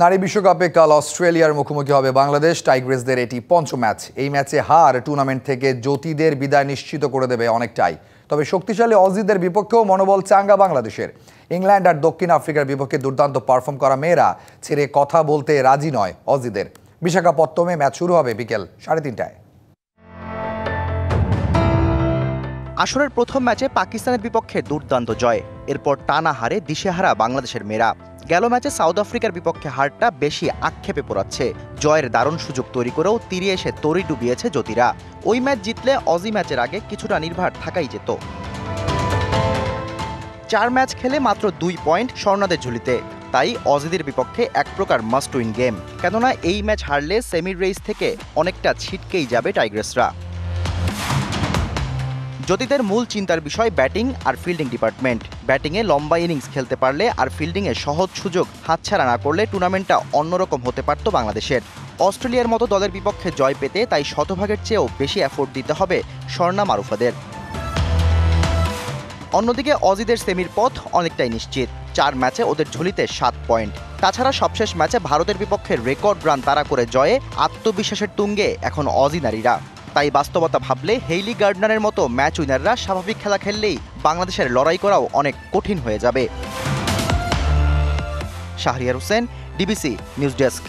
নারী বিশ্বকাপে কাল অস্ট্রেলিয়ার মুখোমুখি হবে বাংলাদেশ। টাইগ্রেসদের এটি পঞ্চম ম্যাচ। এই ম্যাচে হার টুর্নামেন্ট থেকে জ্যোতিদের বিদায় নিশ্চিত করে দেবে অনেকটাই। তবে শক্তিশালী অজিদের বিপক্ষেও মনোবল চাঙ্গা বাংলাদেশের। ইংল্যান্ড আর দক্ষিণ আফ্রিকার বিপক্ষে দুর্দান্ত পারফর্ম করা মেয়েরা ছেড়ে কথা বলতে রাজি নয় অজিদের। বিশাখাপত্তমে ম্যাচ শুরু হবে বিকেল 3:30টায়। আসরের প্রথম ম্যাচে পাকিস্তানের বিপক্ষে দুর্দান্ত জয়, এরপর টানা হারে দিশেহারা বাংলাদেশের মেয়েরা। গেল ম্যাচে সাউথ আফ্রিকার বিপক্ষে হারটা বেশি আক্ষেপে পোড়াচ্ছে। জয়ের দারুণ সুযোগ তৈরি করেও তীরে এসে তরি ডুবিয়েছে জ্যোতিরা। ওই ম্যাচ জিতলে অজি ম্যাচের আগে কিছুটা নির্ভর থাকাই যেত। 4 ম্যাচ খেলে মাত্র 2 পয়েন্ট স্বর্ণাদের ঝুলিতে। তাই অজিদের বিপক্ষে এক প্রকার মাস্ট উইন গেম, কেননা এই ম্যাচ হারলে সেমির রেস থেকে অনেকটা ছিটকেই যাবে টাইগ্রেসরা। জ্যোতিদের মূল চিন্তার বিষয় ব্যাটিং আর ফিল্ডিং ডিপার্টমেন্ট। ব্যাটিংয়ে লম্বা ইনিংস খেলতে পারলে আর ফিল্ডিংয়ে সহজ সুযোগ হাতছাড়া না করলে টুর্নামেন্টটা অন্যরকম হতে পারত বাংলাদেশের। অস্ট্রেলিয়ার মতো দলের বিপক্ষে জয় পেতে তাই শতভাগের চেয়েও বেশি এফোর্ট দিতে হবে স্বর্ণা মারুফাদের। অন্যদিকে অজিদের সেমির পথ অনেকটাই নিশ্চিত। 4 ম্যাচে ওদের ঝুলিতে 7 পয়েন্ট। তাছাড়া সবশেষ ম্যাচে ভারতের বিপক্ষে রেকর্ড রান তাড়া করে জয়ে আত্মবিশ্বাসের তুঙ্গে এখন অজি নারীরা। তাই বাস্তবতা ভাবলে হেইলি গার্ডনারের মতো ম্যাচ উইনাররা স্বাভাবিক খেলা খেললেই বাংলাদেশের লড়াই করাও অনেক কঠিন হয়ে যাবে। Shahriar Hossain, DBC news desk.